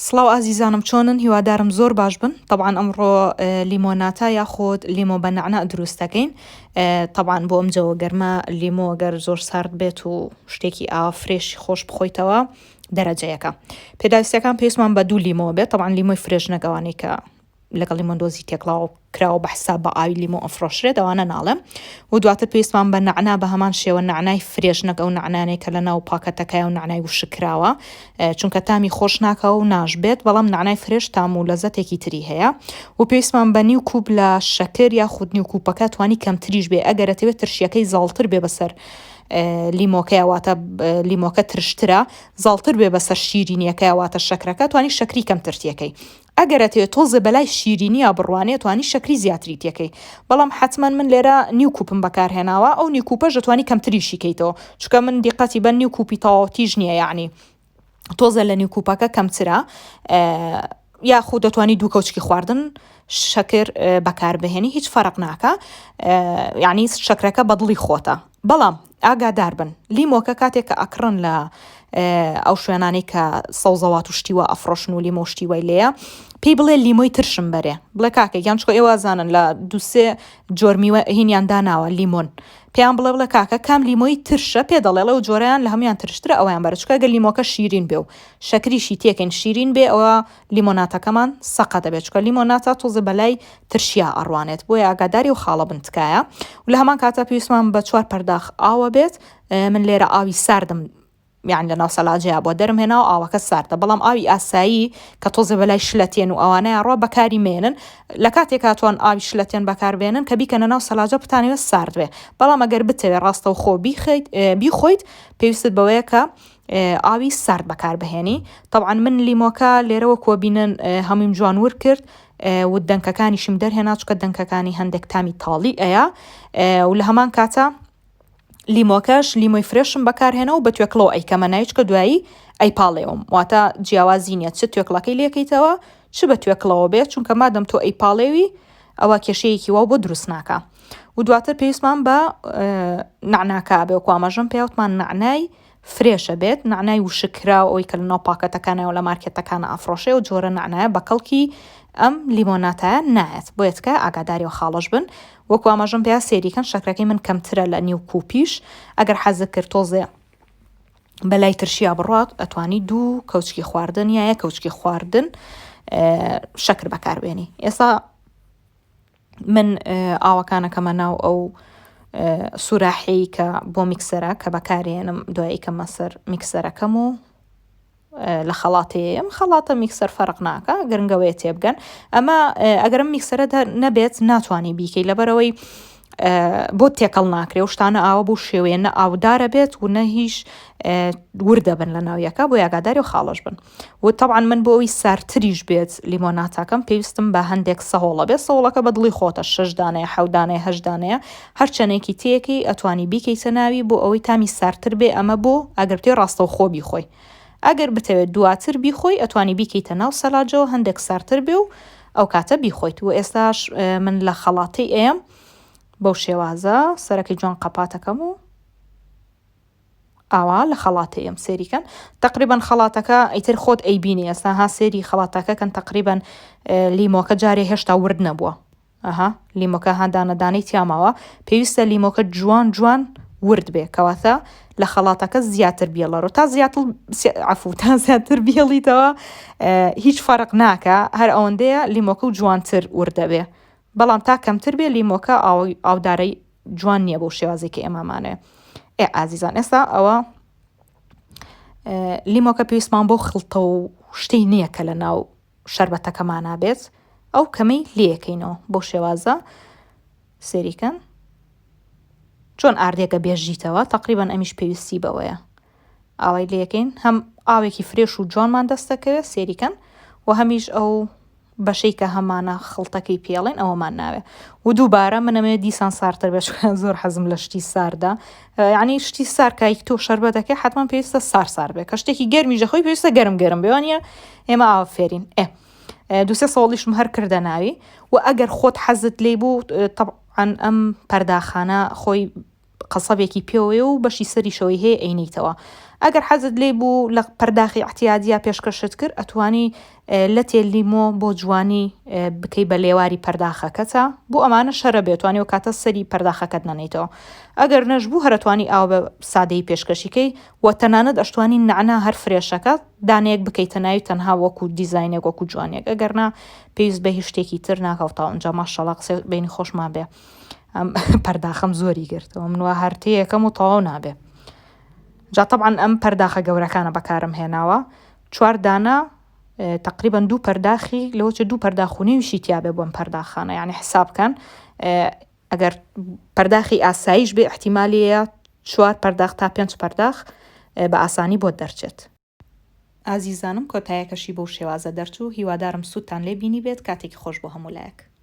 سڵاو ئازیزانم چۆنن هیوادارم زۆر باش بن طبعاً ئەمڕۆ لیمۆناتە یاخۆت لیمۆ بە نەعنا دروستەکەین طبعاً بۆ ئەم جەوە گەرمە لیمۆ گەر زۆر سارد بێت و شتێکی ئاوا فرێشی خۆش بخۆیتەوە دەرەجەیەکە پێداویستەکان پێویستمان بە دوو لیمۆ بێت طبعاً لیمۆی فرێش نەگەوانەی کە لەگەڵ لیمۆندۆزی تێکڵاو کراوە بە حساب بە ئاوی لیمۆ ئەفرۆشرێت ئەوانە ناڵێم و دواتر پێویستمان بە نەعنا بە هەمان شێوە نەعنای فرێش نەک ئەو نەعنانەی کە لەناو پاکەتەکەیە و نەعنای وشکراوە چونکە تامی خۆش ناکەوە و ناشبێت بەڵام نەعنای فرێش تام و لەزەتێکی تری هەیە و پێویستمان بە نیو کوب لە شەکر یاخود نیو کوبەکە توانی کەمتریش بێ ئەگەرەتەوێت ترشیەکەی زاڵتر بێ بەسەر لیمۆکەیە واتە لیمۆکە ترشترە زاڵتر بێ بەسەر شیرینیەکەی واتە شەکرەکە توانی شەکری کەمترتیەکەی ئەگەرەتەوێت تۆزە بەلای شیرینیە بڕوانێت توانی شەکری زیاتری تێکەی بەڵام حتمما من لێرە نیو کوپم بەکارهێناوە ئەو نیو کوپە ژەتوانی کەمتریشی کەیتەوە چکە من دیقەتی بە نیو کوپی تەواوەتیش نییە یعنی تۆزە لە نیو کوپەکە کەمترە یاخود دەتوانی دوو کەوچکی خواردن شەکر بەکاربهێنی هیچ فەرق ناکە یعنی شەکرەکە بەدڵی خۆتە بەڵام ئاگادار بن لیمۆکە کاتێک کە ئەکڕن لە ئەو شوێنانەی کە سەوزەوات و شتیوە ئەفرۆشن و لیمۆ شتیوەی لێیە پێی بڵێ لیمۆی ترشم بەرێ بڵێ کاکە یان چکۆ ئێوە زانن لە دووسێ جۆرمیوە هینیان داناوە لیمۆن پێیان بڵێ کاکە کام لیمۆی ترشە پێ دەڵێڵە و جۆرەیان لە هەمویان ترشترە ئەویان بەرە چکە گە لیمۆکە شیرین بێ و شەکریشی تێکەین شیرین بێ ئەوە لیمۆناتەکەمان سەقە دەبێت چکە لیمۆناتە تۆزە بەلای ترشیا ئەڕوانێت بۆیە ئاگاداری و خاڵە بنتکایە و لە هەمان کاتە پێویستمان بە 4 پەرداخ ئاوە بێت من لێرە ئاوی ساردم یان لە ناو سەلاجەیە بۆ دەرم هێنا و ئاوەکە ساردە بەڵام ئاوی ئاسایی کە تۆزە بەلای شلەتێن و ئەوانەیە ڕۆ بەکاری مێنن لە کاتێک هاتوان ئاوی شلەتێن بەکاربێنن کە بیکەنە ناو سەلاجە بتانەوێت سارد بێ بەڵام ئەگەر بتەوێت ڕاستەو خۆ بیخۆیت پێویستت بەوەیە کە ئاوی سارد بەکاربهێنی طبعاً من لیمۆکە لێرەوە کۆبینن هەموویم جوانور کرد و دەنکەکانیشم دەرهێنا چکە دەنکەکانی هەندێک تامی تاڵی ئەیە و لە هەمان کاتە لیمۆکەش لیمۆی فرێشم بەکارهێنە و بە توێکڵەوە ئەیکەمە ناویچکە دوایی ئەیپاڵێەوەم واتە جیاوازی نیە چ توێکڵەکەی لێکەیتەوە چ بە توێکڵەوە بێت چونکە مادەم تۆ ئەیپاڵێوی ئەوە کێشەیەکی وا بۆ دروست ناکە و دواتر پێویستمان بە نەعناکە بێ و ئاماژەم پێوتمان نەعنای فرێشە بێت نەعنای وشکرا ئەوی کە لەناو پاکەتەکانەوە لە مارکێتەکانە ئەفرۆشێ و جۆرە نەعنایە بە کەڵکی ئەم لیمۆناتایە نایەت بۆیەتکە ئاگاداری و خاڵش بن وەکو ئاماژەم پێیا سێریکەن شەکرەکەی من کەمترە لە نیو کوپیش ئەگەر حەزت کرد تۆزێ بەلای ترشیا بڕات ئەتوانی دوو کەوچکی خواردن یا یەک کەوچکی خواردن شەکر بەکاربێنی ئێستا من ئاوەکانەکەمە ناو ئەو سوراحی کە بۆ میکسەرە کە بەکارێنم دوایی کە مەسەر میکسەرەکەم و لە خەڵاتەیەم خەڵاتە میکسەر فەرق ناکە گرنگەوەی تێبگەن ئەمە ئەگەرم میکسەرە نەبێت ناتوانانی بیکەی لەبەرەوەی بۆ تێکەڵ ناکرێ و شتانە ئاوە بۆ شێوەیە نە ئاودارە بێت و نە هیچ وردە بن لە ناویەکە بۆ یاگاداری و خاڵش بن و طبعاً من بۆ ئەوی سارتریش بێت لیمۆناتەکەم پێویستم بە هەندێک سەهۆڵە بێت سەهۆڵەکە بە دڵی خۆتە 6 دانەیە 7 دانەیە 8 دانەیە هەر چەندێکی تێکی ئەتوانی بیکەیتە ناوی بۆ ئەوەی تامی سارتر بێ ئەمە بۆ ئەگەر تێ ڕاستەو خۆ بیخۆی ئەگەر بتەوێت دواتر بیخۆی ئەتوانی بیکەیتە ناو سەلاجەوە هەندێک سارتر بێ و ئەو کاتە بیخۆیت و ئێستاش من لە خەڵاتی ئێم بەو شێوازە سەرەکی جوان قەپاتەکەم و ئاوا لە خەڵاتی ئێم سێریکەن تقریبا خەڵاتەکە ئیتر خۆت ئەیبینی ئێستا ها سێری خەڵاتەکەکەن تقریبا لیمۆکە جارێ هێشتا ورد نەبووە لیمۆکە هەندانەدانەی تیاماوە پێویستە لیمۆکە جوان جوان ورد بێ کەواتە لە خەڵاتەکە زیاتر بێڵەڕۆ تا زیاتر بێڵیتەوە هیچ فەرق ناکە هەر ئەوەندەیە لیمۆکە و جوانتر وردە بێ بەڵام تا کەمتر بێ لیمۆکە ئاودارەی جوان نییە بۆ شێوازێکی ئێمامانێ ئازیزان ئێستا ئەوە لیمۆکە پێویستمان بۆ خڵتە و شتەی نییە کە لە ناو شەربەتەکەمانە بێت ئەو کەمەی لێەکەینەوە بۆ شێوازە سێریکەن چۆن ئاردێکە بێژیتەوە تقریبا ئەمیش پێویستی بەوەیە ئاوای لێەکەین هەم ئاوێکی فرێش و جوانمان دەستەکەوێت سێریکەن و هەمیش ئەو بەشەی کە هەمانە خڵتەکەی پێڵێن ئەوەمان ناوێ و دووبارە منەمێ دیسان سارتر بێت زۆر حەزم لە شتی ساردا یعنی شتی سارکایک تۆ شەربەتەکەی حتمان پێویستە سار بێت کە شتێکی گەرمیژە خۆی پێویستە گەرم بێوانە ئێمە ئاوە فێرین دووسێ سەڵیشم هەر کردە ناوی و ئەگەر خۆت حەزت لێ بوو طبعاً ئەم پەرداخانە خۆی قەسەبێکی پێوێ و بەشی سەریشەوەی هەیە ئەینیتەوە. ئەگەر حەزت لێ بوو لە پەرداخی احتیاجیا پێشکەشت کرد ئەتوانی لە تێل لیمۆ بۆ جوانی بکەی بە لێواری پەرداخەکەتە بۆ ئەمانە شەرە بێتوانی و کاتە سەری پەرداخەکەت نەنیتەوە. ئەگەر نەشبوو هەرتوانی ئاو بە سادەی پێشکەشیکەی و تەنانەت ئەشتوانی نعنا هەر فرێشەکە دانەیەک بکەیتە ناوی تەنها وەکو دیزاینێک وەکو جوانێک ئەگەرنا پێویست بە هیچ شتێکی تر ناکەوتەوە ئەنجا ماشەڵڵا قسەی بینی خۆشمان بێ پەرداخەم زۆری گرتەوە منوە هەرتەیەکەم و تەواو نابێ. جا طبعا ئەم پەرداخە گەورەکانە بەکارم هێناوە 4 دانە تقریبا 2 پەرداخی لەوەچە 2 پەرداخونەیشی تیاابێ بۆم پەرداخانە یعنی حسابکەن ئەگەر پەرداخی ئاساییش بێ احتیمالیە 4 پەرداخ تا 5 پەرداخ بە ئاسانی بۆ دەرچێت. ئازیزانم کۆتایەکەشی بەو شێوازە دەرچوو هیوادارم سوودتان لێ بینی بێت کاتێکی خۆش بۆ هەموو لایەک.